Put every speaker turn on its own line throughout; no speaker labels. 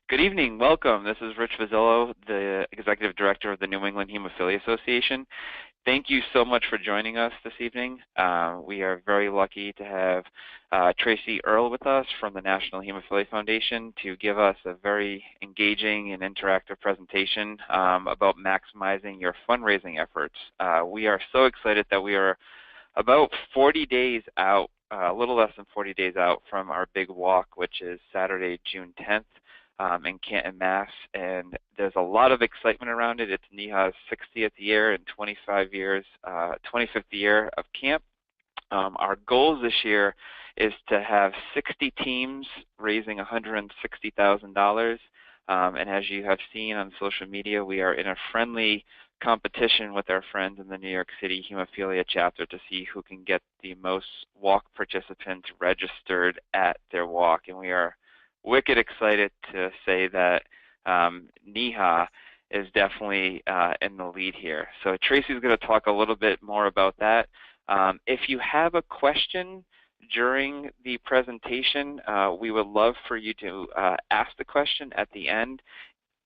Good evening. Welcome. This is Rich Vizzillo, the Executive Director of the New England Hemophilia Association. Thank you so much for joining us this evening. We are very lucky to have Tracy Earle with us from the National Hemophilia Foundation to give us a very engaging and interactive presentation about maximizing your fundraising efforts. We are so excited that we are about 40 days out, a little less than 40 days out from our big walk, which is Saturday, June 10th. In Canton, Mass, and there's a lot of excitement around it. It's NEHA's 60th year and 25th year of camp. Our goals this year is to have 60 teams raising $160,000, and as you have seen on social media, we are in a friendly competition with our friends in the New York City Hemophilia chapter to see who can get the most walk participants registered at their walk, and we are wicked excited to say that NEHA is definitely in the lead here. So Tracy's going to talk a little bit more about that. If you have a question during the presentation, we would love for you to ask the question at the end.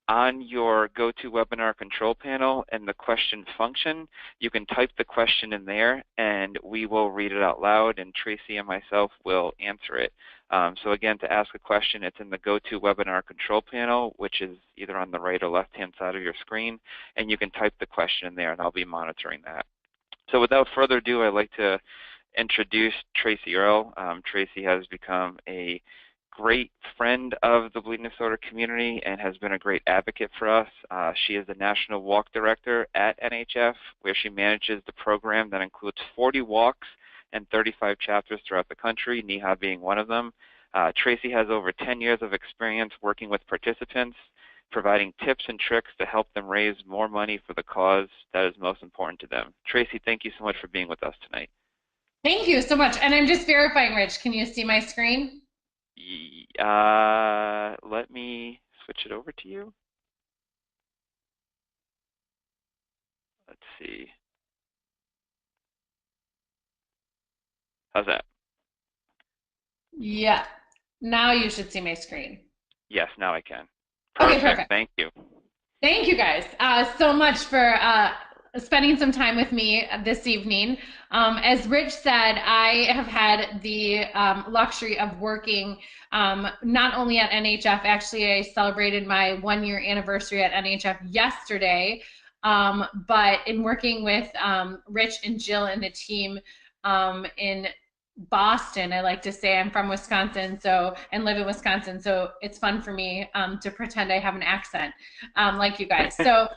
On your GoToWebinar control panel in the question function, you can type the question in there and we will read it out loud and Tracy and myself will answer it. So again, to ask a question, it's in the GoToWebinar control panel, which is either on the right or left-hand side of your screen, and you can type the question in there and I'll be monitoring that. So without further ado, I'd like to introduce Tracy Earle. Tracy has become a great friend of the bleeding disorder community and has been a great advocate for us. She is the National Walk Director at NHF, where she manages the program that includes 40 walks and 35 chapters throughout the country, NEHA being one of them. Tracy has over 10 years of experience working with participants, providing tips and tricks to help them raise more money for the cause that is most important to them. Tracy, thank you so much for being with us tonight.
Thank you so much. And I'm just verifying, Rich, can you see my screen?
Let me switch it over to you. Let's see. How's that?
Yeah. Now you should see my screen.
Yes, now I can.
Okay, perfect.
Thank you.
Thank you guys so much for spending some time with me this evening. As Rich said, I have had the luxury of working not only at NHF, actually I celebrated my 1-year anniversary at NHF yesterday, but in working with Rich and Jill and the team in Boston. I like to say I'm from Wisconsin, and live in Wisconsin, so it's fun for me to pretend I have an accent like you guys. So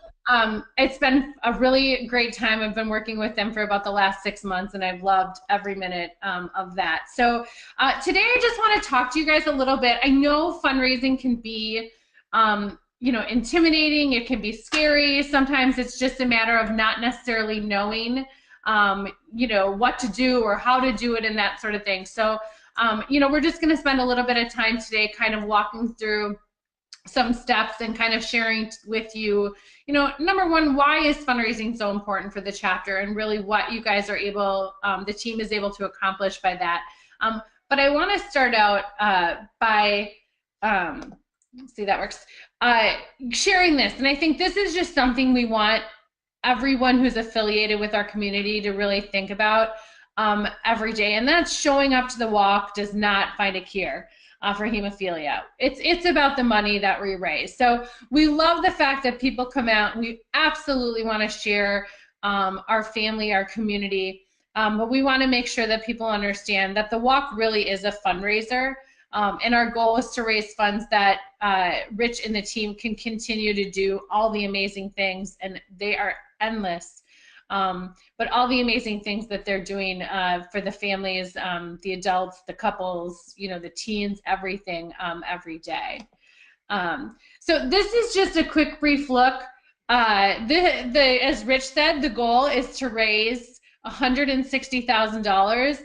it's been a really great time. I've been working with them for about the last 6 months, and I've loved every minute of that. So today I just want to talk to you guys a little bit. I know fundraising can be intimidating. It can be scary. Sometimes it's just a matter of not necessarily knowing what to do or how to do it and that sort of thing. So, we're just going to spend a little bit of time today kind of walking through some steps and kind of sharing with you, number one, why is fundraising so important for the chapter and really what you guys are able, the team is able to accomplish by that. But I want to start out by, see that works, sharing this. And I think this is just something we want everyone who's affiliated with our community to really think about every day, and that's showing up to the walk does not find a cure for hemophilia. It's about the money that we raise. So we love the fact that people come out, and we absolutely want to share our family, our community, but we want to make sure that people understand that the walk really is a fundraiser, and our goal is to raise funds that Rich and the team can continue to do all the amazing things, and they are endless, but all the amazing things that they're doing for the families, the adults, the couples, the teens, everything every day. So this is just a quick brief look. As Rich said, the goal is to raise $160,000.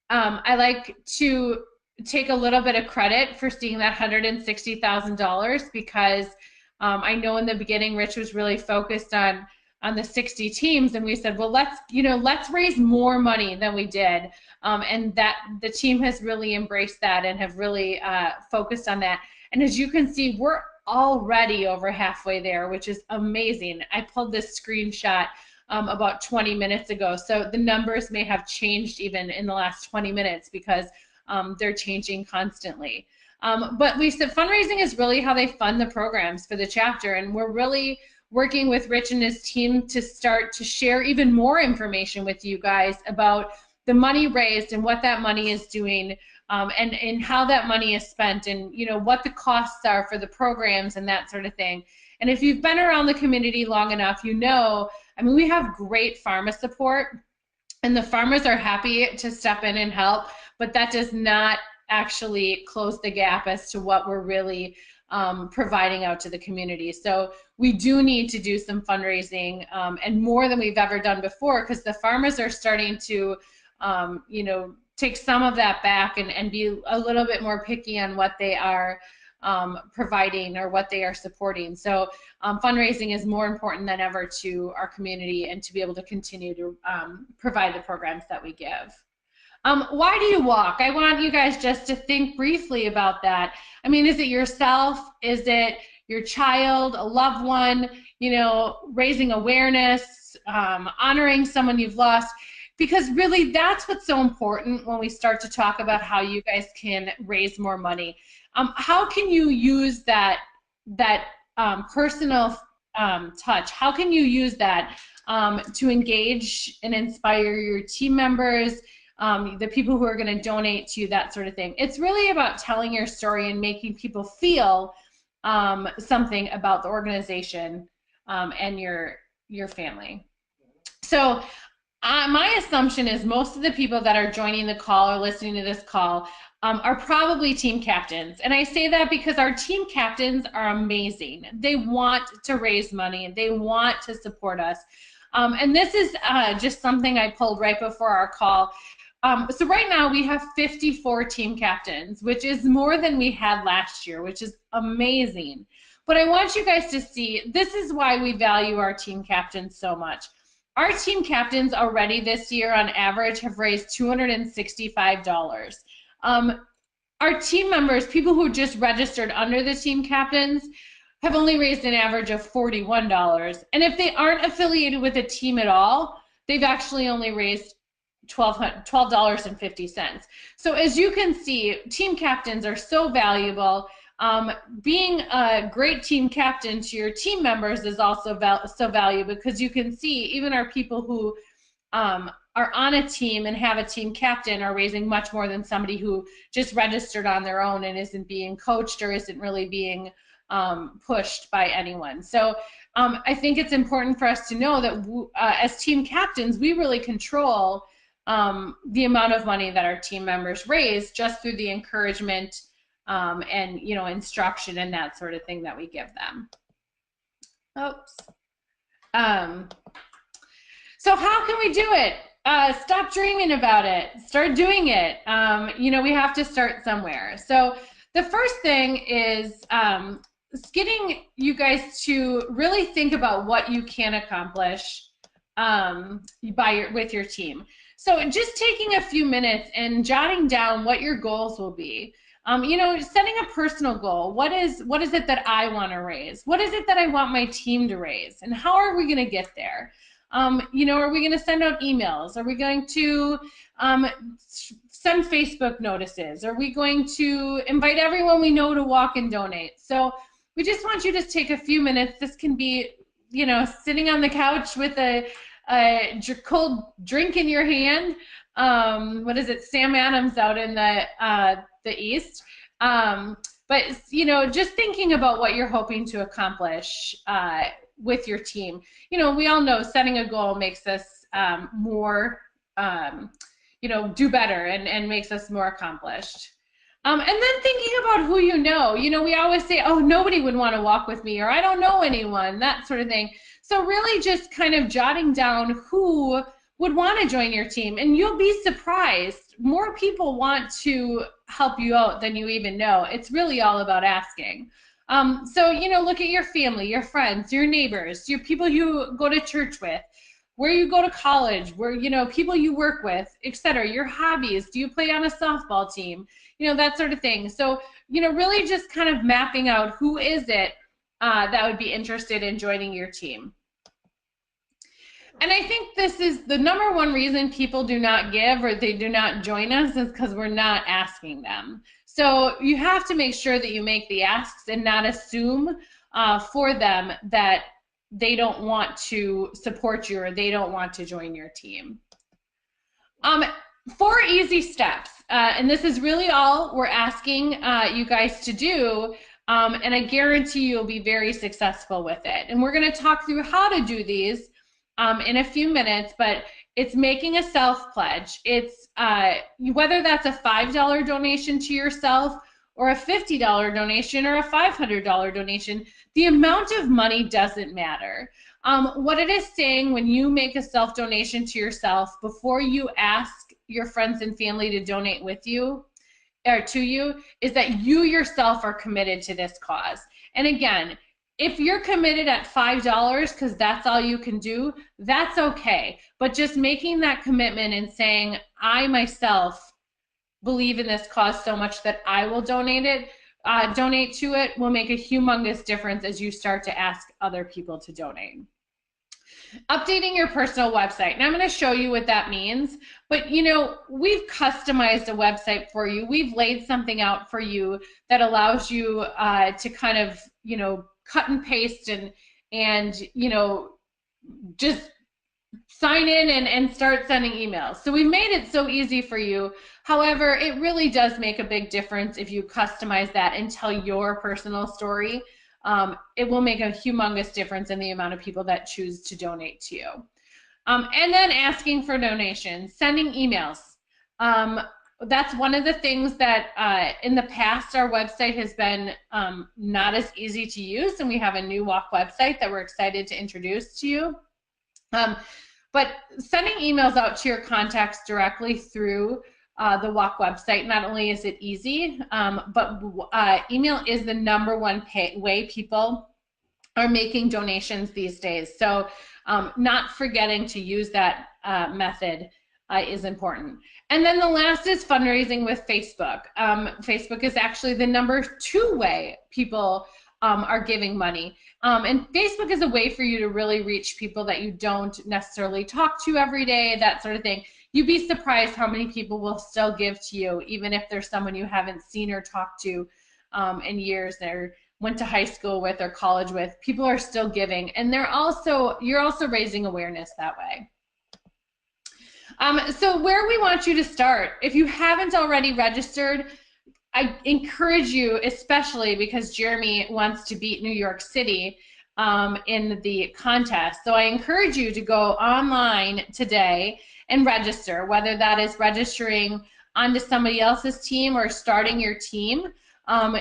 I like to take a little bit of credit for seeing that $160,000 because I know in the beginning Rich was really focused on the 60 teams, and we said, well, let's raise more money than we did, and that the team has really embraced that and have really focused on that. And as you can see, we're already over halfway there, which is amazing. I pulled this screenshot about 20 minutes ago, so the numbers may have changed even in the last 20 minutes because they're changing constantly. But we said fundraising is really how they fund the programs for the chapter, and we're really working with Rich and his team to start to share even more information with you guys about the money raised and what that money is doing, and how that money is spent, and what the costs are for the programs and that sort of thing. And if you've been around the community long enough, I mean, we have great pharma support, and the farmers are happy to step in and help, but that does not actually close the gap as to what we're really providing out to the community. So we do need to do some fundraising, and more than we've ever done before, because the farmers are starting to take some of that back and be a little bit more picky on what they are providing or what they are supporting. So fundraising is more important than ever to our community and to be able to continue to provide the programs that we give. Why do you walk? I want you guys just to think briefly about that. I mean, is it yourself? Is it your child, a loved one, raising awareness, honoring someone you've lost? Because really that's what's so important when we start to talk about how you guys can raise more money. How can you use that personal touch? How can you use that to engage and inspire your team members, the people who are going to donate to you, that sort of thing? It's really about telling your story and making people feel something about the organization and your family. So my assumption is most of the people that are joining the call or listening to this call are probably team captains. And I say that because our team captains are amazing. They want to raise money and they want to support us. And this is just something I pulled right before our call. So right now we have 54 team captains, which is more than we had last year, which is amazing. But I want you guys to see, this is why we value our team captains so much. Our team captains already this year on average have raised $265. Our team members, people who just registered under the team captains, have only raised an average of $41. And if they aren't affiliated with a team at all, they've actually only raised $12.50. So as you can see, team captains are so valuable. Being a great team captain to your team members is also so valuable, because you can see even our people who are on a team and have a team captain are raising much more than somebody who just registered on their own and isn't being coached or isn't really being pushed by anyone. So I think it's important for us to know that as team captains, we really control the amount of money that our team members raise just through the encouragement and instruction and that sort of thing that we give them. Oops. So how can we do it? Stop dreaming about it. Start doing it. We have to start somewhere. So the first thing is getting you guys to really think about what you can accomplish with your team. So just taking a few minutes and jotting down what your goals will be. Setting a personal goal. What is it that I want to raise? What is it that I want my team to raise? And how are we going to get there? Are we going to send out emails? Are we going to send Facebook notices? Are we going to invite everyone we know to walk and donate? So we just want you to take a few minutes. This can be, sitting on the couch with a cold drink in your hand. What is it? Sam Adams out in the East. But just thinking about what you're hoping to accomplish with your team. We all know setting a goal makes us more, do better and makes us more accomplished. And then thinking about who we always say, oh, nobody would want to walk with me, or I don't know anyone, that sort of thing. So really just kind of jotting down who would want to join your team, and you'll be surprised. More people want to help you out than you even know. It's really all about asking. So, look at your family, your friends, your neighbors, your people you go to church with. where you go to college, where, you know, people you work with, etc., your hobbies, do you play on a softball team, you know, that sort of thing. So, you know, really just kind of mapping out who is it that would be interested in joining your team. And I think this is the number one reason people do not give or they do not join us is because we're not asking them. So you have to make sure that you make the asks and not assume for them that they don't want to support you or they don't want to join your team. 4 easy steps, and this is really all we're asking you guys to do, and I guarantee you'll be very successful with it. And we're going to talk through how to do these in a few minutes, but it's making a self-pledge. It's whether that's a $5 donation to yourself or a $50 donation or a $500 donation, the amount of money doesn't matter. What it is saying when you make a self-donation to yourself before you ask your friends and family to donate with you or to you is that you yourself are committed to this cause. And again, if you're committed at $5 because that's all you can do, that's okay. But just making that commitment and saying, I myself believe in this cause so much that I will donate to it will make a humongous difference as you start to ask other people to donate. Updating your personal website. And I'm going to show you what that means. But, you know, we've customized a website for you. We've laid something out for you that allows you to kind of, you know, cut and paste and you know, just sign in and start sending emails. So we made it so easy for you. However, it really does make a big difference if you customize that and tell your personal story. It will make a humongous difference in the amount of people that choose to donate to you. And then asking for donations, sending emails. That's one of the things that in the past our website has been not as easy to use, and we have a new WALK website that we're excited to introduce to you. But sending emails out to your contacts directly through the WALK website, not only is it easy, but email is the #1 way people are making donations these days. So not forgetting to use that method is important. And then the last is fundraising with Facebook. Facebook is actually the #2 way people are giving money. And Facebook is a way for you to really reach people that you don't necessarily talk to every day, that sort of thing. You'd be surprised how many people will still give to you, even if there's someone you haven't seen or talked to in years, or went to high school with or college with. People are still giving, and you're also raising awareness that way. So where we want you to start, if you haven't already registered, I encourage you, especially because Jeremy wants to beat New York City in the contest. So I encourage you to go online today and register, whether that is registering onto somebody else's team or starting your team.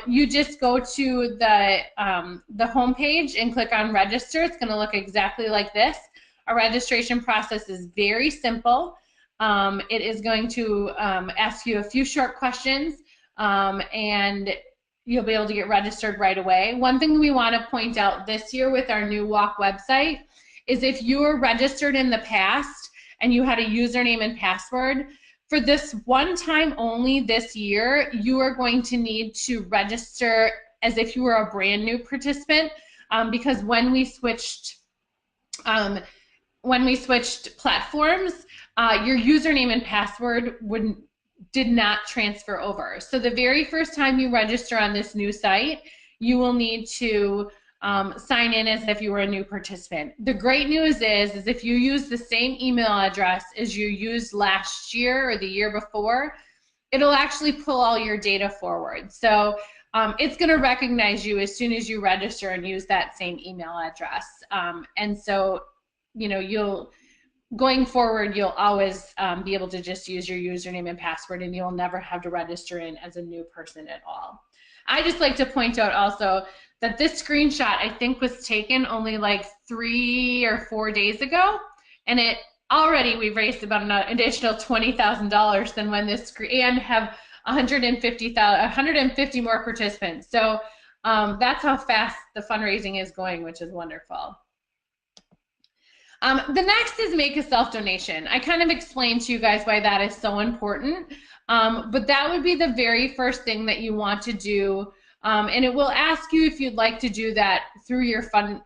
You just go to the homepage and click on register. It's going to look exactly like this. Our registration process is very simple. It is going to ask you a few short questions, and you'll be able to get registered right away. One thing we want to point out this year with our new WALK website is if you were registered in the past and you had a username and password, for this one time only this year, you are going to need to register as if you were a brand new participant, because when we switched platforms, your username and password did not transfer over. So the very first time you register on this new site, you will need to sign in as if you were a new participant. The great news is if you use the same email address as you used last year or the year before, it'll actually pull all your data forward. So it's going to recognize you as soon as you register and use that same email address. And so, you know, going forward, you'll always be able to just use your username and password, and you'll never have to register in as a new person at all. I just like to point out also that this screenshot, I think, was taken only like 3 or 4 days ago, and we've raised about an additional $20,000 than when this and have 150 more participants. So that's how fast the fundraising is going, which is wonderful. The next is make a self-donation. I kind of explained to you guys why that is so important, but that would be the very first thing that you want to do, and it will ask you if you'd like to do that through your fund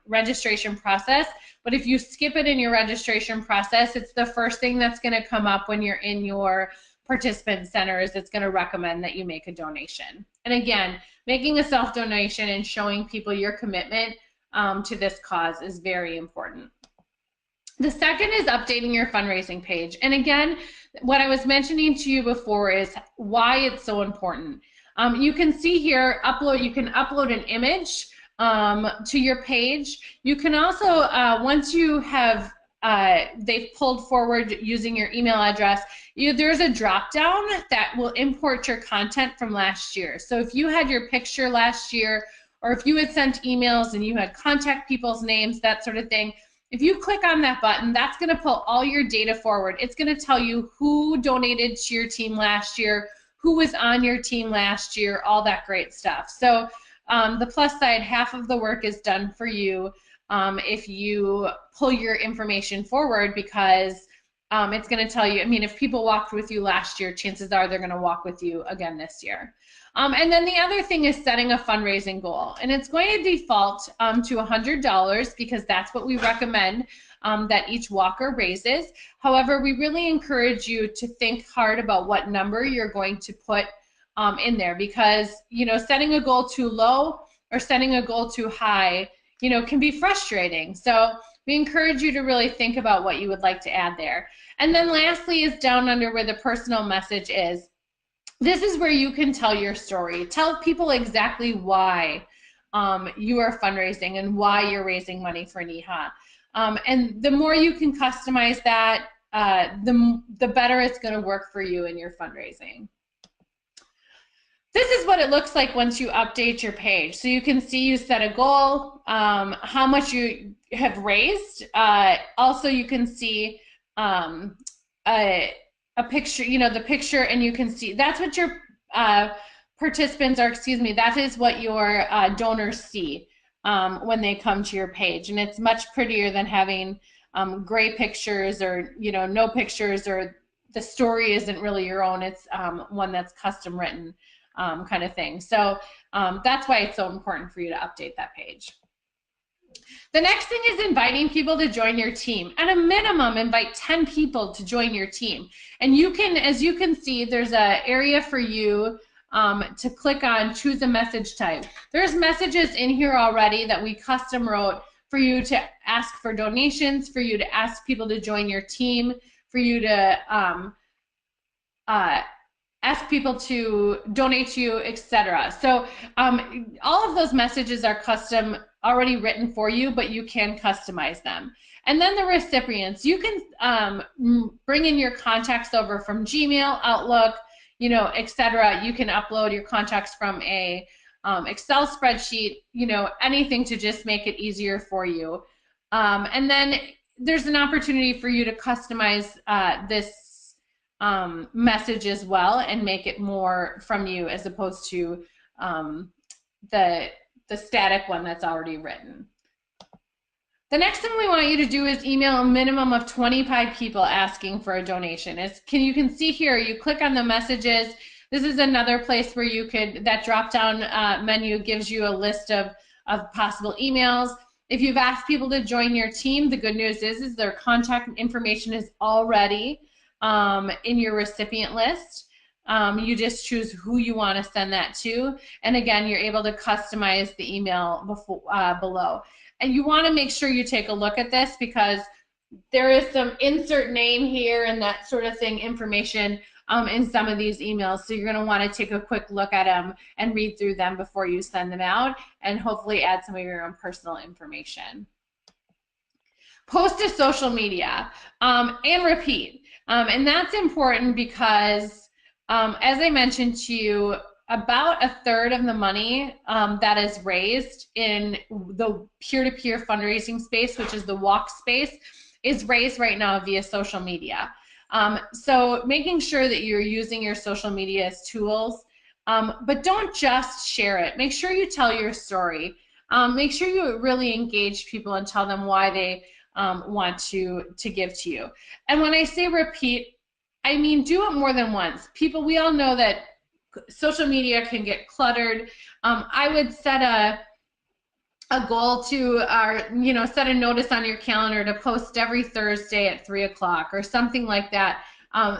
registration process. But if you skip it in your registration process, it's the first thing that's going to come up when you're in your participant centers. It's going to recommend that you make a donation. And again, making a self-donation and showing people your commitment to this cause is very important. The second is updating your fundraising page. And again, what I was mentioning to you before is why it's so important. You can see here, you can upload an image to your page. You can also, once you have, they've pulled forward using your email address, there's a drop down that will import your content from last year. So if you had your picture last year, or if you had sent emails and you had contact people's names, that sort of thing, if you click on that button, that's going to pull all your data forward. It's going to tell you who donated to your team last year, who was on your team last year, all that great stuff. So the plus side, half of the work is done for you if you pull your information forward, because it's going to tell you, I mean, if people walked with you last year, chances are they're going to walk with you again this year. And then the other thing is setting a fundraising goal. And it's going to default to $100 because that's what we recommend that each walker raises. However, we really encourage you to think hard about what number you're going to put in there, because, you know, setting a goal too low or setting a goal too high, you know, can be frustrating. So we encourage you to really think about what you would like to add there. And then lastly is down under where the personal message is. This is where you can tell your story. Tell people exactly why you are fundraising and why you're raising money for NEHA. And the more you can customize that, the better it's going to work for you in your fundraising. This is what it looks like once you update your page. So you can see you set a goal, how much you have raised. Also, you can see a picture, you know, the picture, and you can see that's what your participants, or excuse me, that is what your donors see when they come to your page. And it's much prettier than having gray pictures, or, you know, no pictures, or the story isn't really your own. It's one that's custom written kind of thing. So that's why it's so important for you to update that page. The next thing is inviting people to join your team. At a minimum, invite 10 people to join your team. And you can, as you can see, there's an area for you to click on, choose a message type. There's messages in here already that we custom wrote for you to ask for donations, for you to ask people to join your team, for you to ask people to donate to you, etc. So all of those messages are custom, already written for you, but you can customize them. And then the recipients, you can bring in your contacts over from Gmail, Outlook, you know, etc. You can upload your contacts from a Excel spreadsheet, you know, anything to just make it easier for you. And then there's an opportunity for you to customize this message as well and make it more from you, as opposed to the static one that's already written. The next thing we want you to do is email a minimum of 25 people asking for a donation. You can see here, you click on the messages. This is another place where you could, that drop-down menu gives you a list of possible emails. If you've asked people to join your team, the good news is their contact information is already in your recipient list. You just choose who you want to send that to, and again, you're able to customize the email below. And you want to make sure you take a look at this, because there is some insert name here and that sort of thing information in some of these emails, so you're going to want to take a quick look at them and read through them before you send them out, and hopefully add some of your own personal information. Post to social media and repeat, and that's important because as I mentioned to you, about a third of the money that is raised in the peer-to-peer fundraising space, which is the walk space, is raised right now via social media. So making sure that you're using your social media as tools, but don't just share it. Make sure you tell your story. Make sure you really engage people and tell them why they want to give to you. And when I say repeat, I mean do it more than once. People, we all know that social media can get cluttered. I would set a goal to set a notice on your calendar to post every Thursday at 3 o'clock or something like that,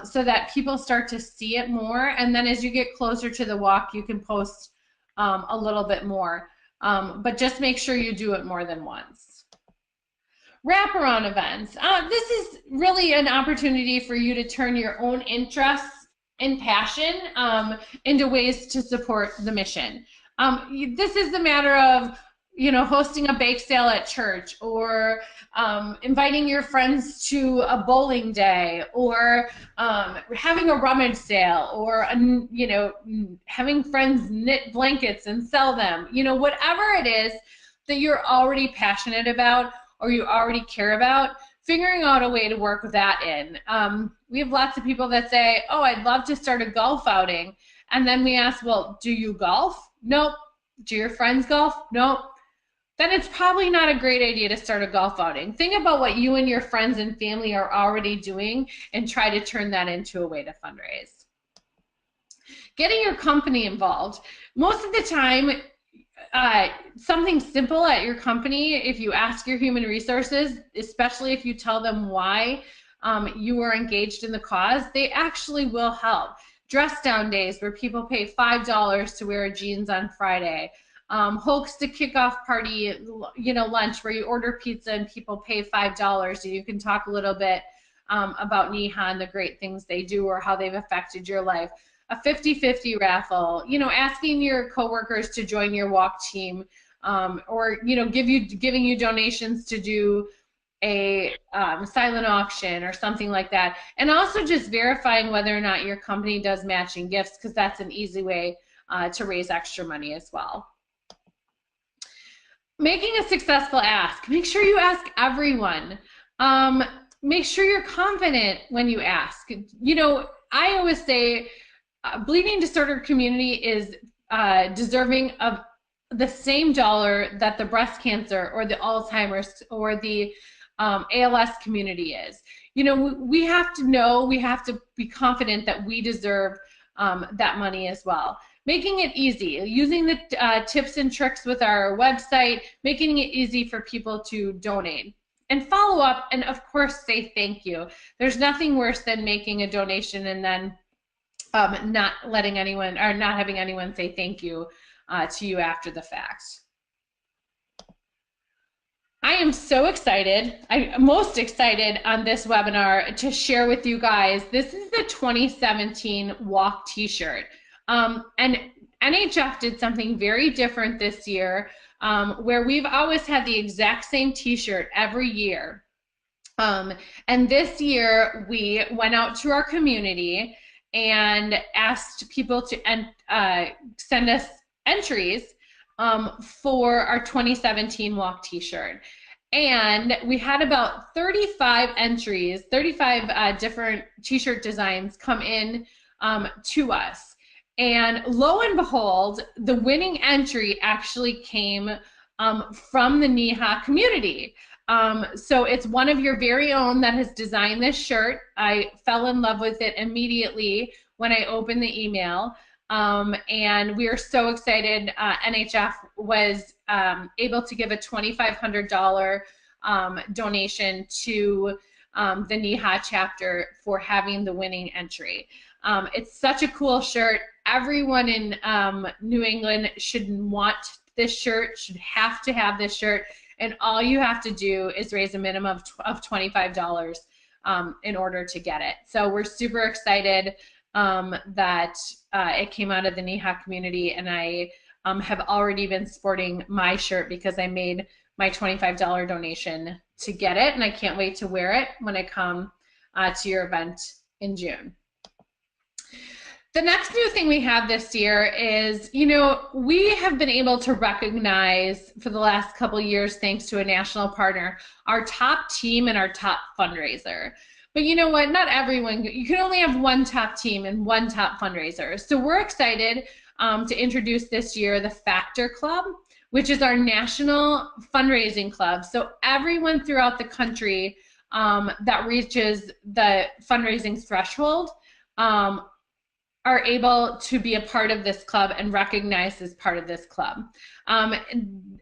so that people start to see it more. And then as you get closer to the walk, you can post a little bit more. But just make sure you do it more than once. Wraparound events. This is really an opportunity for you to turn your own interests and passion into ways to support the mission. This is the matter of hosting a bake sale at church, or inviting your friends to a bowling day, or having a rummage sale, or having friends knit blankets and sell them. Whatever it is that you're already passionate about or you already care about, figuring out a way to work that in. We have lots of people that say, oh, I'd love to start a golf outing. And then we ask, well, do you golf? Nope. Do your friends golf? Nope. Then it's probably not a great idea to start a golf outing. Think about what you and your friends and family are already doing and try to turn that into a way to fundraise. Getting your company involved. Most of the time, something simple at your company, if you ask your human resources, especially if you tell them why you are engaged in the cause, they actually will help. Dress down days where people pay $5 to wear jeans on Friday. Hoax to kickoff party, lunch where you order pizza and people pay $5, and you can talk a little bit about NEHA and the great things they do or how they've affected your life. A 50-50 raffle, asking your coworkers to join your walk team, or giving you donations to do a silent auction or something like that. And also just verifying whether or not your company does matching gifts, because that's an easy way to raise extra money as well. Making a successful ask. Make sure you ask everyone. Make sure you're confident when you ask. I always say bleeding disorder community is deserving of the same dollar that the breast cancer or the Alzheimer's or the ALS community is. We have to be confident that we deserve that money as well. Making it easy, using the tips and tricks with our website, making it easy for people to donate. And follow up, and of course say thank you. There's nothing worse than making a donation and then not having anyone say thank you to you after the fact. I am so excited. I'm most excited on this webinar to share with you guys. This is the 2017 Walk T-shirt. And NHF did something very different this year, where we've always had the exact same T-shirt every year. And this year we went out to our community and asked people to send us entries for our 2017 Walk T-shirt. And we had about 35 entries, 35 different T-shirt designs come in to us. And lo and behold, the winning entry actually came from the NEHA community. So it's one of your very own that has designed this shirt. I fell in love with it immediately when I opened the email. And we are so excited. NHF was able to give a $2,500 donation to the NEHA chapter for having the winning entry. It's such a cool shirt. Everyone in New England should want this shirt, should have to have this shirt, and all you have to do is raise a minimum of $25 in order to get it. So we're super excited that it came out of the NEHA community, and I have already been sporting my shirt because I made my $25 donation to get it, and I can't wait to wear it when I come to your event in June. The next new thing we have this year is, we have been able to recognize for the last couple of years, thanks to a national partner, our top team and our top fundraiser. But you know what? Not everyone, you can only have one top team and one top fundraiser. So we're excited to introduce this year the Factor Club, which is our national fundraising club. So everyone throughout the country that reaches the fundraising threshold are able to be a part of this club and recognized as part of this club.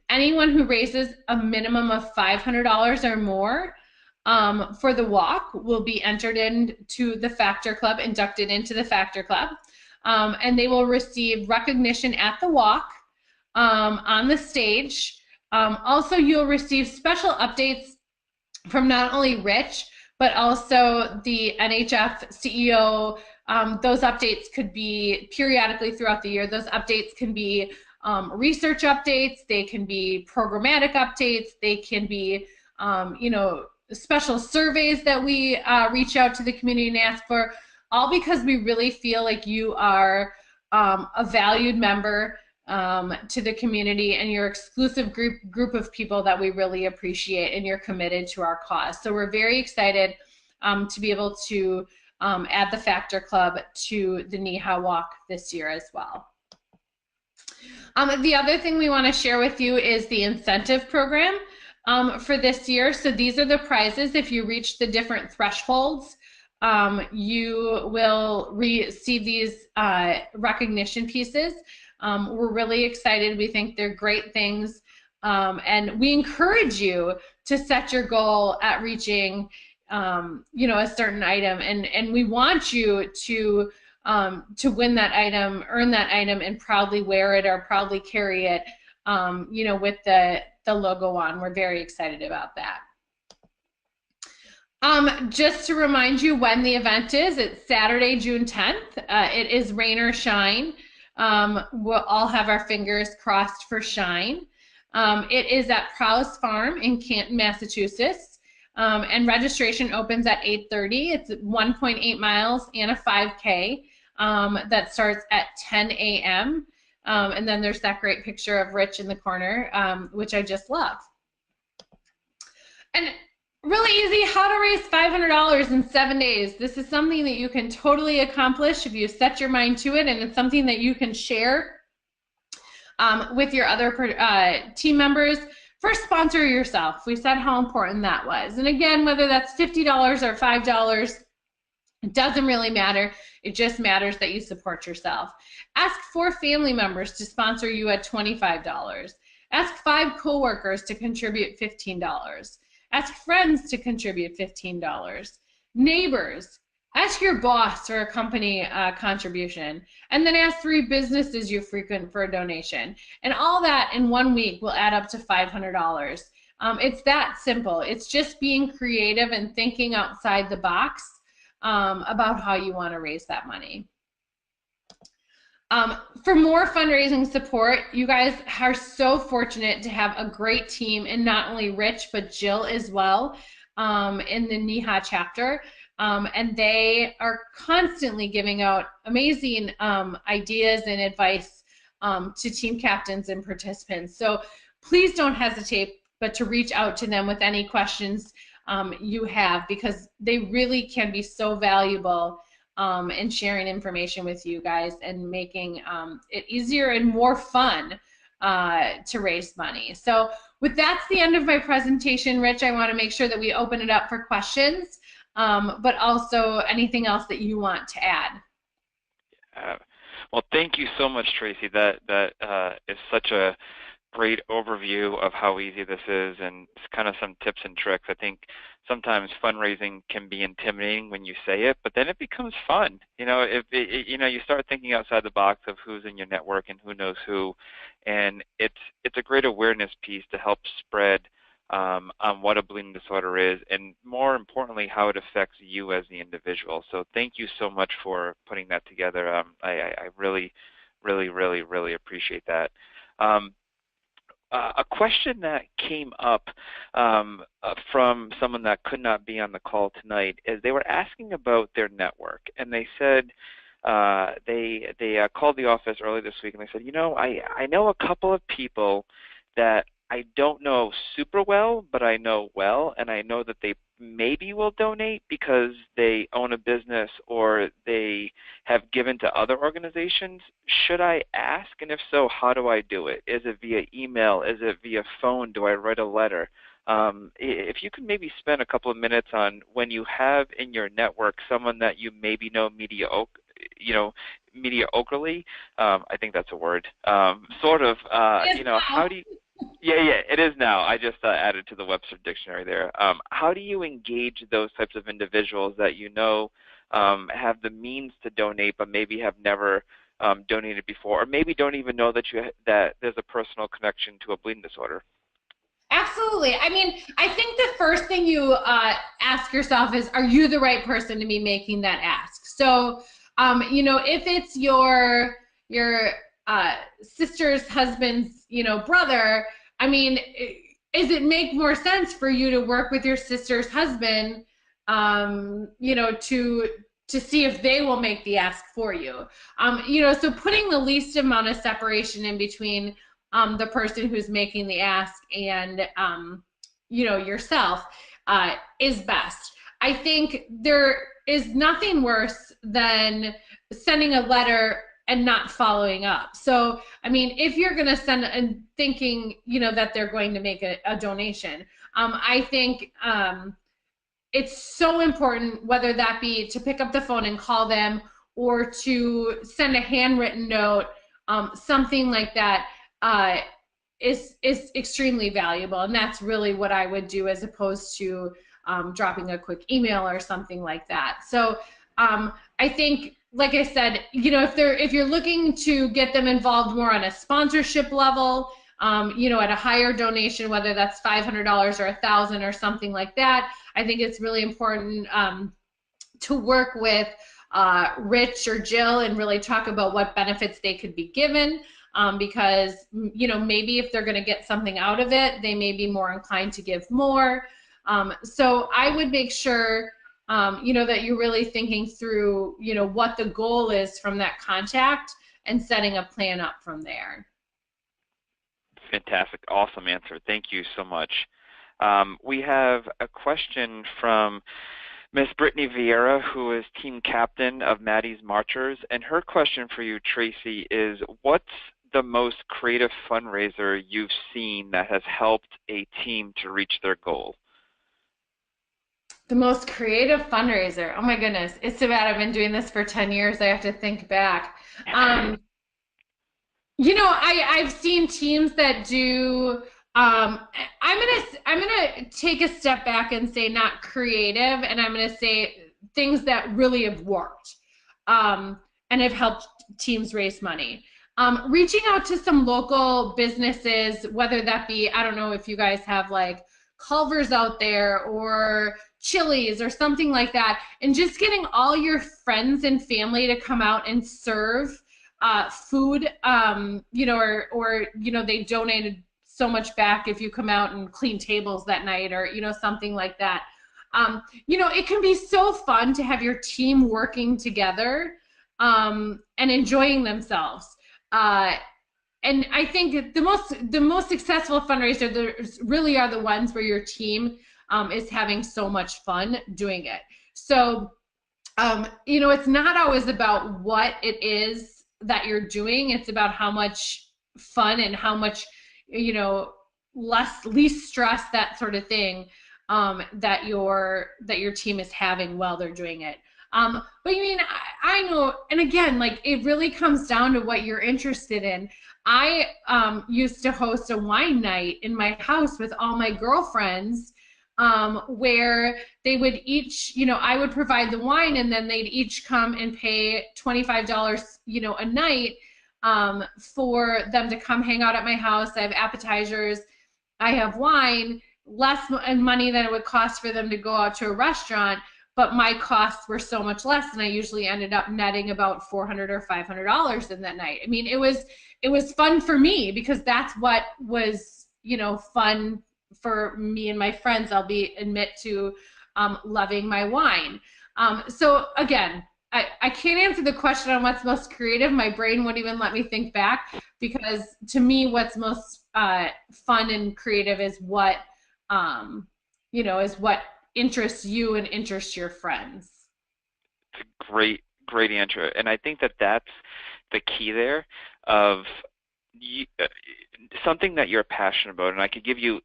Anyone who raises a minimum of $500 or more for the walk will be entered into the Factor Club, inducted into the Factor Club, and they will receive recognition at the walk, on the stage. Also, you'll receive special updates from not only Rich, but also the NHF CEO. Those updates could be periodically throughout the year. Those updates can be research updates, they can be programmatic updates, they can be special surveys that we reach out to the community and ask for, all because we really feel like you are a valued member to the community, and you're exclusive group of people that we really appreciate, and you're committed to our cause. So we're very excited to be able to add the Factor Club to the NEHA walk this year as well. The other thing we want to share with you is the incentive program for this year. So these are the prizes. If you reach the different thresholds, you will receive these recognition pieces. We're really excited. We think they're great things, and we encourage you to set your goal at reaching a certain item, and we want you to win that item, earn that item, and proudly wear it or proudly carry it, with the logo on. We're very excited about that. Just to remind you when the event is, it's Saturday, June 10th. It is rain or shine. We'll all have our fingers crossed for shine. It is at Prowse Farm in Canton, Massachusetts. And registration opens at 8:30. It's 1.8 miles and a 5K that starts at 10 a.m. And then there's that great picture of Rich in the corner, which I just love. And really easy, how to raise $500 in 7 days. This is something that you can totally accomplish if you set your mind to it, and it's something that you can share with your other team members. First, sponsor yourself. We said how important that was. And again, whether that's $50 or $5, it doesn't really matter. It just matters that you support yourself. Ask 4 family members to sponsor you at $25. Ask 5 coworkers to contribute $15. Ask friends to contribute $15. Neighbors, ask your boss for a company contribution, and then ask 3 businesses you frequent for a donation. And all that in 1 week will add up to $500. It's that simple. It's just being creative and thinking outside the box about how you want to raise that money. For more fundraising support, you guys are so fortunate to have a great team, and not only Rich, but Jill as well in the NEHA chapter. And they are constantly giving out amazing ideas and advice to team captains and participants. So please don't hesitate but to reach out to them with any questions you have, because they really can be so valuable in sharing information with you guys and making it easier and more fun to raise money. So that's the end of my presentation. Rich, I want to make sure that we open it up for questions, but also anything else that you want to add.
Well, thank you so much, Tracy. That is such a great overview of how easy this is, and it's kind of some tips and tricks. I think sometimes fundraising can be intimidating when you say it, but then it becomes fun. You start thinking outside the box of who's in your network and who knows who, and it's a great awareness piece to help spread on what a bleeding disorder is, and more importantly, how it affects you as the individual. So thank you so much for putting that together. I really, really, really, really appreciate that. A question that came up from someone that could not be on the call tonight is they were asking about their network, and they said they called the office early this week, and they said, I know a couple of people that I don't know super well, but I know well, and I know that they maybe will donate because they own a business or they have given to other organizations. Should I ask? And if so, how do I do it? Is it via email? Is it via phone? Do I write a letter? If you could maybe spend a couple of minutes on when you have in your network someone that you maybe know mediocrely, I think that's a word, sort of,
Yes,
how
now.
do you, yeah, it is now. I just added to the Webster Dictionary there. How do you engage those types of individuals that you know have the means to donate, but maybe have never donated before, or maybe don't even know that there's a personal connection to a bleeding disorder?
Absolutely. I mean, I think the first thing you ask yourself is, are you the right person to be making that ask? So, if it's your sister's husband's, brother, I mean, does it make more sense for you to work with your sister's husband, to see if they will make the ask for you? So putting the least amount of separation in between the person who's making the ask and yourself is best. I think there is nothing worse than sending a letter and not following up. So, I mean, if you're going to send and thinking, that they're going to make a donation, I think it's so important, whether that be to pick up the phone and call them or to send a handwritten note, something like that. Is extremely valuable, and that's really what I would do as opposed to dropping a quick email or something like that. So I think, like I said, if you're looking to get them involved more on a sponsorship level, at a higher donation, whether that's $500 or $1,000 or something like that, I think it's really important to work with Rich or Jill and really talk about what benefits they could be given. Because maybe if they're going to get something out of it, they may be more inclined to give more. So I would make sure that you're really thinking through what the goal is from that contact and setting a plan up from there.
Fantastic. Awesome answer. Thank you so much. We have a question from Miss Brittany Vieira, who is team captain of Maddie's Marchers, and her question for you, Tracy, is what's the most creative fundraiser you've seen that has helped a team to reach their goal?
The most creative fundraiser. Oh my goodness. It's so bad. I've been doing this for 10 years. I have to think back. Um, I've seen teams that do I'm gonna take a step back and say not creative, and I'm gonna say things that really have worked and have helped teams raise money. Reaching out to some local businesses, whether that be, I don't know if you guys have like Culver's out there or Chili's or something like that, and just getting all your friends and family to come out and serve food, or they donated so much back if you come out and clean tables that night, or something like that. It can be so fun to have your team working together and enjoying themselves. And I think the most successful fundraiser really are the ones where your team is having so much fun doing it. So it's not always about what it is that you're doing. It's about how much fun and how much least stress, that sort of thing, that your team is having while they're doing it. But I mean, I know, and again, like it really comes down to what you're interested in. I used to host a wine night in my house with all my girlfriends, where they would each, I would provide the wine, and then they'd each come and pay $25, a night, for them to come hang out at my house. I have appetizers, I have wine, less money than it would cost for them to go out to a restaurant, but my costs were so much less, and I usually ended up netting about $400 or $500 in that night. I mean, it was fun for me because that's what was, fun for me and my friends. I'll admit to loving my wine. So again, I can't answer the question on what's most creative. My brain wouldn't even let me think back, because to me, what's most fun and creative is what, is what interests you and interests your friends.
It's a great answer. And I think that that's the key there of something that you're passionate about. And I could give you,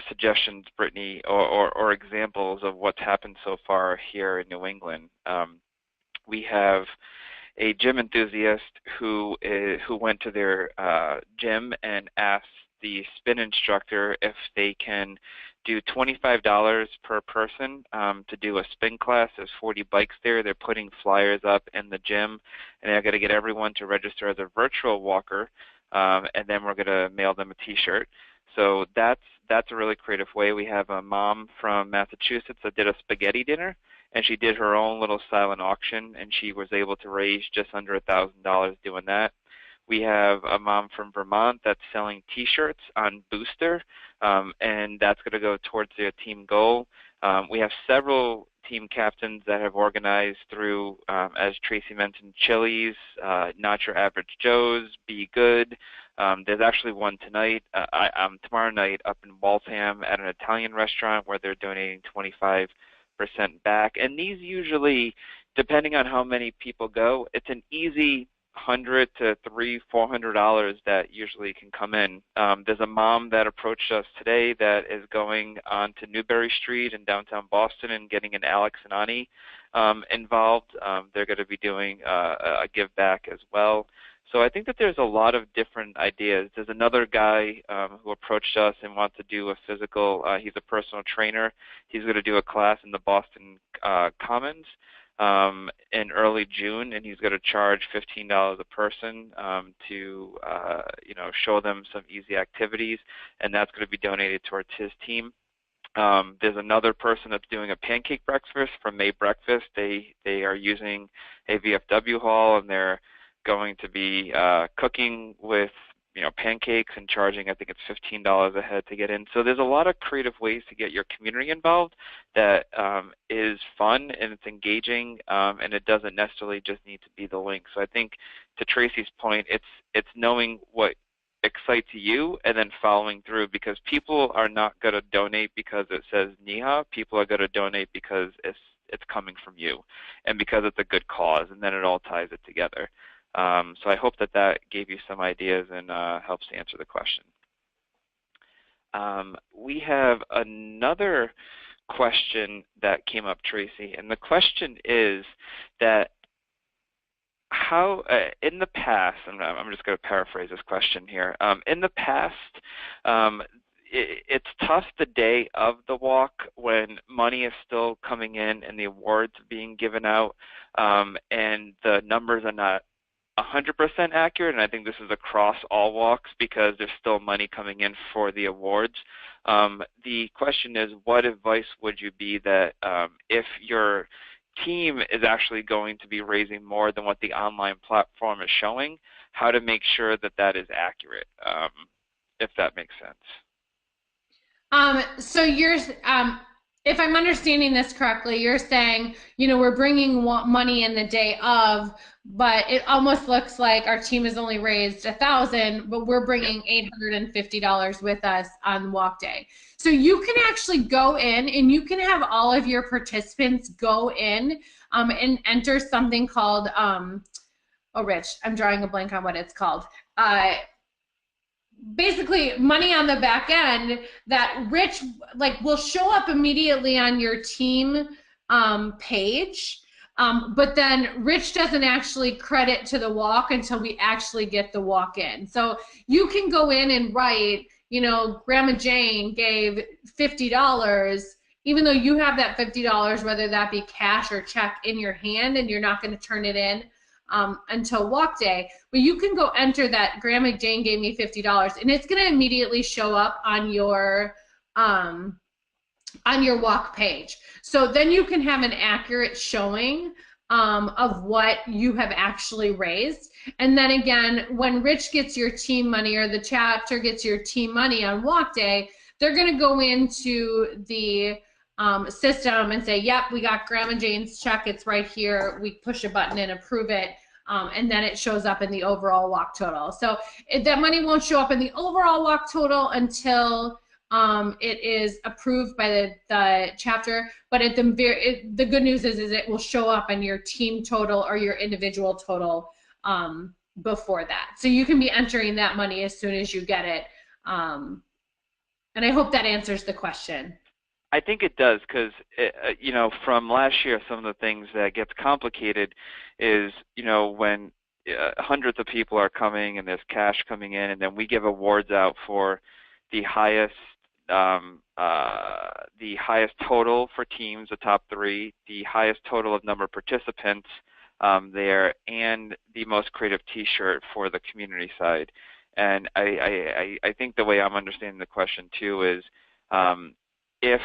suggestions, Brittany, or examples of what's happened so far here in New England. We have a gym enthusiast who went to their gym and asked the spin instructor if they can do $25 per person to do a spin class. There's 40 bikes there. They're putting flyers up in the gym, and they're going to get everyone to register as a virtual walker, and then we're going to mail them a T-shirt. So that's a really creative way. We have a mom from Massachusetts that did a spaghetti dinner, and she did her own little silent auction, and she was able to raise just under $1,000 doing that. We have a mom from Vermont that's selling T-shirts on Booster, and that's going to go towards their team goal. We have several team captains that have organized through, as Tracy mentioned, Chili's, Not Your Average Joe's, Be Good. There's actually one tonight, tomorrow night up in Waltham at an Italian restaurant where they're donating 25% back. And these usually, depending on how many people go, it's an easy $100 to $300-$400 that usually can come in. There's a mom that approached us today that is going on to Newbury Street in downtown Boston and getting an Alex and Ani involved. They're going to be doing a give back as well. So I think that there's a lot of different ideas. There's another guy who approached us and wants to do a physical, he's a personal trainer. He's going to do a class in the Boston Commons in early June, and he's going to charge $15 a person to show them some easy activities, and that's going to be donated towards his team. There's another person that's doing a pancake breakfast from May Breakfast. They are using a VFW hall, and they're going to be cooking with pancakes and charging, I think it's $15 a head to get in. So there's a lot of creative ways to get your community involved that is fun and it's engaging, and it doesn't necessarily just need to be the link. So I think to Tracy's point, it's knowing what excites you and then following through, because people are not going to donate because it says NEHA. People are going to donate because it's coming from you and because it's a good cause, and then it all ties it together. So I hope that gave you some ideas and helps to answer the question. We have another question that came up, Tracy, and the question is that how, in the past, and I'm just going to paraphrase this question here, in the past, it's tough the day of the walk when money is still coming in and the awards being given out, and the numbers are not 100% accurate, and I think this is across all walks because there's still money coming in for the awards. The question is, what advice would you be that if your team is actually going to be raising more than what the online platform is showing, how to make sure that that is accurate, if that makes sense?
So you're, if I'm understanding this correctly, you're saying, we're bringing money in the day of, but it almost looks like our team has only raised $1,000, but we're bringing $850 with us on walk day. So you can actually go in and you can have all of your participants go in and enter something called, Rich, I'm drawing a blank on what it's called. Basically money on the back end that Rich will show up immediately on your team page, but then Rich doesn't actually credit to the walk until we actually get the walk in. So you can go in and write, Grandma Jane gave $50, even though you have that $50, whether that be cash or check in your hand, and you're not going to turn it in until walk day, but you can go enter that Grandma Jane gave me $50, and it's going to immediately show up on your walk page. So then you can have an accurate showing of what you have actually raised. And then again, when Rich gets your team money or the chapter gets your team money on walk day, they're going to go into the system and say, yep, we got Grandma Jane's check, it's right here. We push a button and approve it. and then it shows up in the overall walk total. So that money won't show up in the overall walk total until it is approved by the chapter, but at the good news is it will show up in your team total or your individual total before that. So you can be entering that money as soon as you get it. And I hope that answers the question.
I think it does, because you know, from last year, some of the things that gets complicated is, you know, when hundreds of people are coming and there's cash coming in, and then we give awards out for the highest total for teams, the top 3, the highest total of number of participants there, and the most creative T-shirt for the community side. And I think the way I'm understanding the question too is, if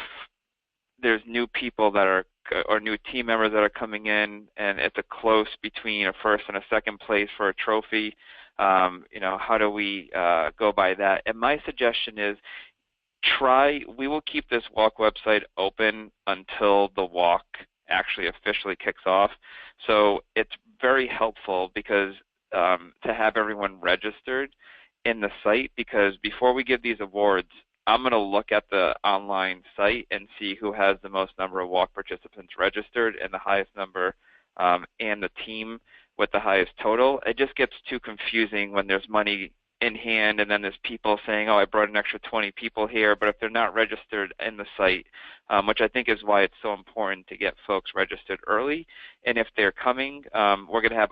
there's new people that are, or new team members that are coming in, and it's a close between a first and a second place for a trophy, you know, how do we go by that? And my suggestion is, we will keep this walk website open until the walk actually officially kicks off. So it's very helpful because to have everyone registered in the site, because before we give these awards, I'm going to look at the online site and see who has the most number of walk participants registered and the highest number, and the team with the highest total. It just gets too confusing when there's money in hand and then there's people saying, oh, I brought an extra 20 people here, but if they're not registered in the site, which I think is why it's so important to get folks registered early. And if they're coming, we're going to have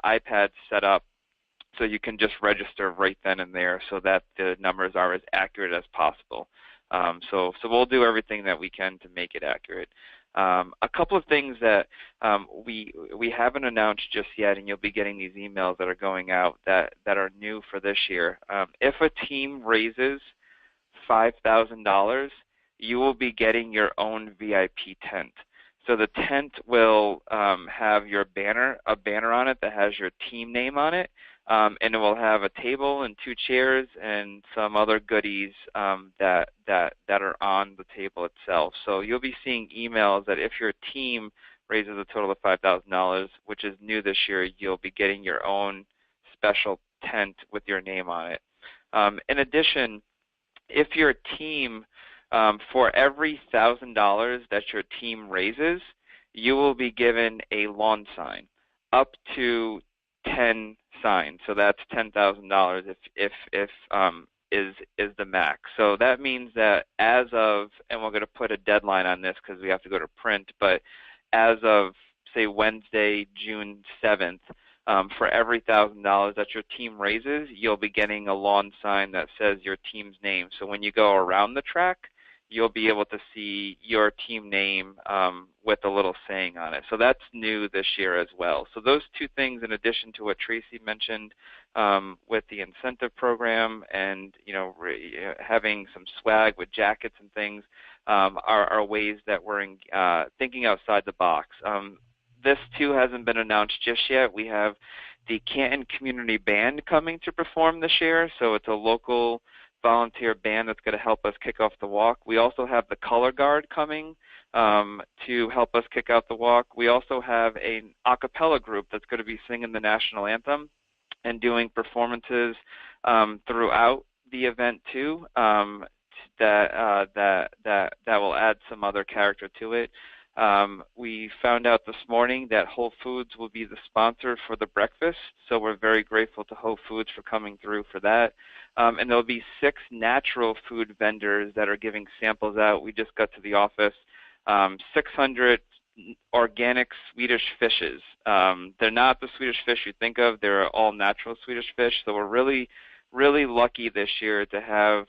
iPads set up so you can just register right then and there, so that the numbers are as accurate as possible. So we'll do everything that we can to make it accurate. A couple of things that we haven't announced just yet, and you'll be getting these emails that are going out that are new for this year. If a team raises $5,000, you will be getting your own VIP tent. So the tent will have a banner on it that has your team name on it, and it will have a table and 2 chairs and some other goodies that are on the table itself. So you'll be seeing emails that if your team raises a total of $5,000, which is new this year, you'll be getting your own special tent with your name on it. In addition, if your team, for every $1,000 that your team raises, you will be given a lawn sign, up to 10 signs. So that's $10,000 if is the max. So that means that as of, and we're going to put a deadline on this because we have to go to print, but as of, say, Wednesday, June 7th, for every $1,000 that your team raises, you'll be getting a lawn sign that says your team's name. So when you go around the track, you'll be able to see your team name with a little saying on it. So that's new this year as well. So those 2 things, in addition to what Tracy mentioned with the incentive program and, you know, having some swag with jackets and things, are ways that we're thinking outside the box. This too hasn't been announced just yet. We have the Canton Community Band coming to perform this year. So it's a local volunteer band that's going to help us kick off the walk. We also have the Color Guard coming to help us kick out the walk. We also have an a cappella group that's going to be singing the national anthem and doing performances throughout the event too. That will add some other character to it. We found out this morning that Whole Foods will be the sponsor for the breakfast, so we're very grateful to Whole Foods for coming through for that. And there'll be 6 natural food vendors that are giving samples out. We just got to the office, 600 organic Swedish fishes. They're not the Swedish fish you think of. They're all natural Swedish fish, so we're really lucky this year to have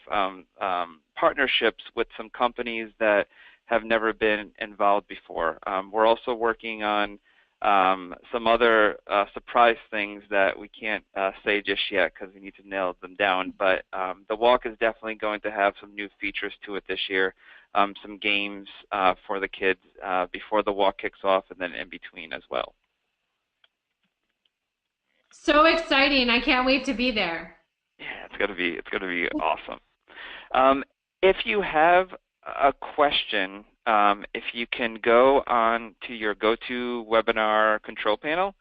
partnerships with some companies that have never been involved before. We're also working on some other surprise things that we can't say just yet because we need to nail them down. But the walk is definitely going to have some new features to it this year, some games for the kids before the walk kicks off and then in between as well.
So exciting. I can't wait to be there.
Yeah, it's gonna be awesome. If you have a question, if you can go on to your GoToWebinar control panel,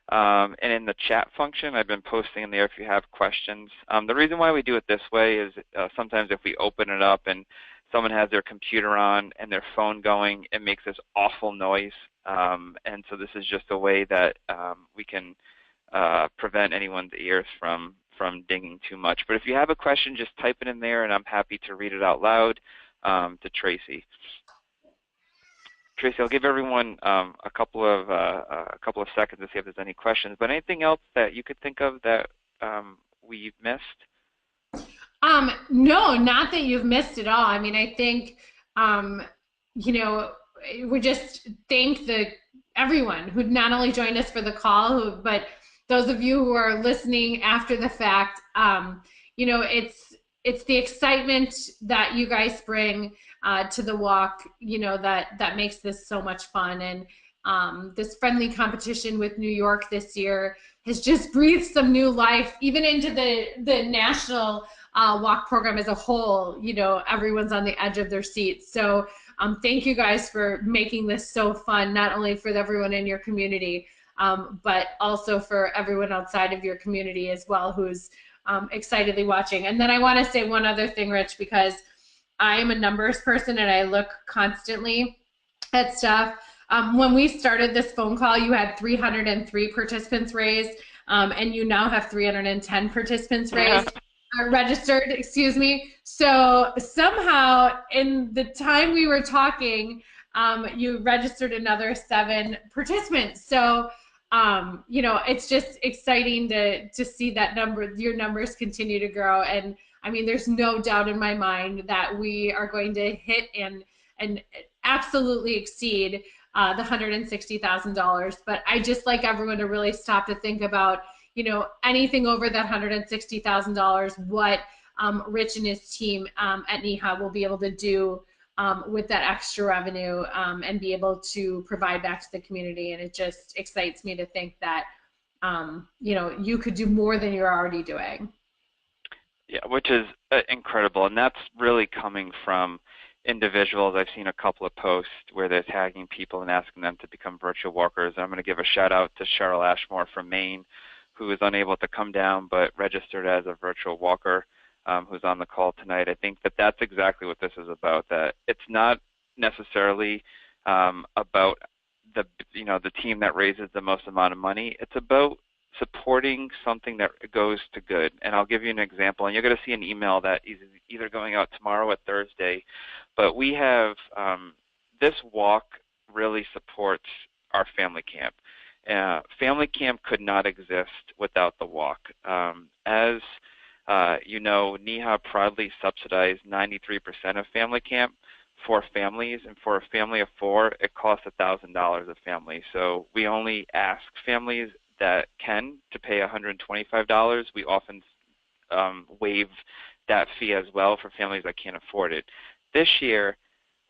And in the chat function, I've been posting in there if you have questions. The reason why we do it this way is sometimes if we open it up and someone has their computer on and their phone going, it makes this awful noise. And so this is just a way that we can prevent anyone's ears from dinging too much. But if you have a question, just type it in there, and I'm happy to read it out loud to Tracy. Tracy, I'll give everyone a couple of seconds to see if there's any questions. But anything else that you could think of that we missed?
No, not that you've missed at all. I mean, I think you know, we just thank everyone who not only joined us for the call, but those of you who are listening after the fact. You know, it's the excitement that you guys bring to the walk, you know, that makes this so much fun. And this friendly competition with New York this year has just breathed some new life, even into the national walk program as a whole. You know, everyone's on the edge of their seats. So thank you guys for making this so fun, not only for everyone in your community, but also for everyone outside of your community as well, who's excitedly watching. And then I want to say one other thing, Rich, because I am a numbers person and I look constantly at stuff. When we started this phone call, you had 303 participants raised, and you now have 310 participants raised, registered, excuse me. So somehow in the time we were talking, you registered another 7 participants. So you know, it's just exciting to see that your numbers continue to grow. And I mean, there's no doubt in my mind that we are going to hit and absolutely exceed the $160,000. But I just like everyone to really stop to think about, you know, anything over that $160,000, what Rich and his team at NEHA will be able to do with that extra revenue and be able to provide back to the community. And it just excites me to think that, you know, you could do more than you're already doing.
Yeah, which is incredible. And that's really coming from individuals. I've seen a couple of posts where they're tagging people and asking them to become virtual walkers. I'm going to give a shout out to Cheryl Ashmore from Maine, who is unable to come down but registered as a virtual walker. Who's on the call tonight. I think that that's exactly what this is about. That it's not necessarily about the team that raises the most amount of money. It's about supporting something that goes to good. And I'll give you an example. And you're going to see an email that is either going out tomorrow or Thursday. But we have this walk really supports our family camp. Family camp could not exist without the walk. You know, NEHA proudly subsidized 93% of family camp for families, and for a family of 4, it costs $1,000 a family. So we only ask families that can to pay $125. We often waive that fee as well for families that can't afford it. This year,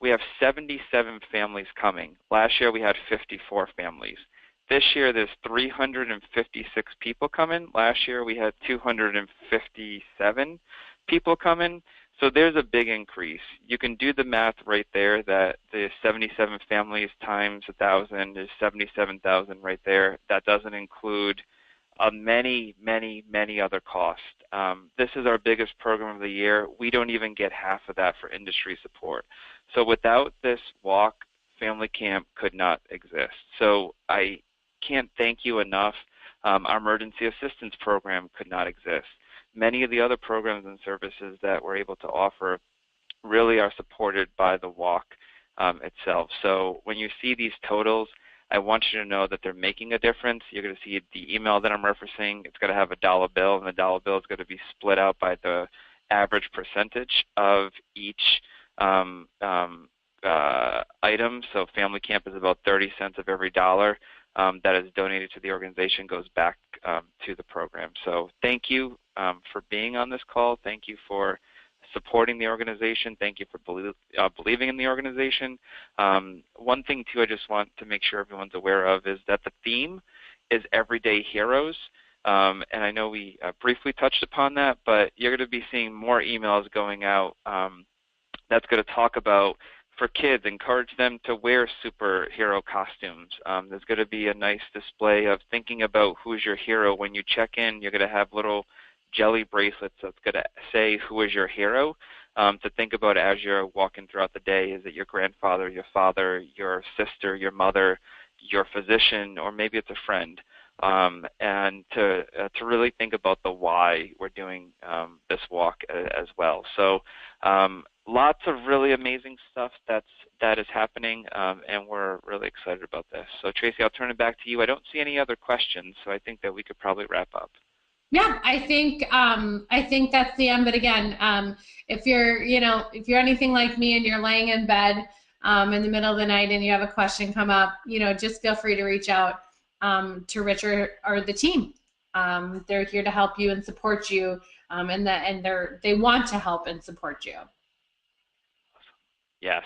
we have 77 families coming. Last year, we had 54 families. This year, there's 356 people coming. Last year, we had 257 people coming. So there's a big increase. You can do the math right there that the 77 families times 1,000 is 77,000 right there. That doesn't include many, many, many other costs. This is our biggest program of the year. We don't even get half of that for industry support. So without this walk, family camp could not exist. So I can't thank you enough. Our emergency assistance program could not exist. Many of the other programs and services that we're able to offer really are supported by the walk itself. So when you see these totals, I want you to know that they're making a difference. You're going to see the email that I'm referencing. It's going to have a dollar bill, and the dollar bill is going to be split out by the average percentage of each item. So family camp is about 30 cents of every dollar that is donated to the organization goes back to the program. So thank you for being on this call. Thank you for supporting the organization. Thank you for believing in the organization. One thing, too, I just want to make sure everyone's aware of is that the theme is Everyday Heroes. And I know we briefly touched upon that, but you're going to be seeing more emails going out that's going to talk about for kids, encourage them to wear superhero costumes. There's going to be a nice display of thinking about who's your hero. When you check in, you're going to have little jelly bracelets that's going to say who is your hero, to think about as you're walking throughout the day. Is it your grandfather, your father, your sister, your mother, your physician, or maybe it's a friend? And to really think about the why we're doing this walk as well. So lots of really amazing stuff that is happening, and we're really excited about this. So Tracy, I'll turn it back to you. I don't see any other questions, so I think that we could probably wrap up.
Yeah, I think that's the end. But again, if you're anything like me and you're laying in bed in the middle of the night and you have a question come up, just feel free to reach out to Richard or the team. They're here to help you and support you, and they want to help and support you.
Yes,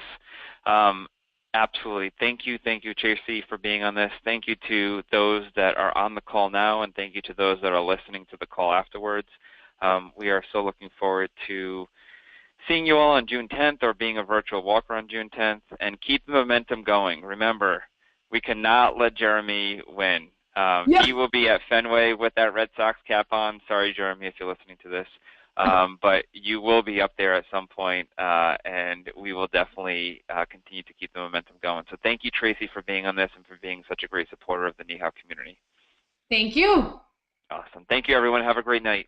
absolutely. Thank you, Tracy, for being on this. Thank you to those that are on the call now, and thank you to those that are listening to the call afterwards. We are so looking forward to seeing you all on June 10th, or being a virtual walker on June 10th, and keep the momentum going. Remember, we cannot let Jeremy win. He will be at Fenway with that Red Sox cap on. Sorry, Jeremy, if you're listening to this. But you will be up there at some point, and we will definitely continue to keep the momentum going. So thank you, Tracy, for being on this and for being such a great supporter of the NEHA community.
Thank you.
Awesome. Thank you, everyone. Have a great night.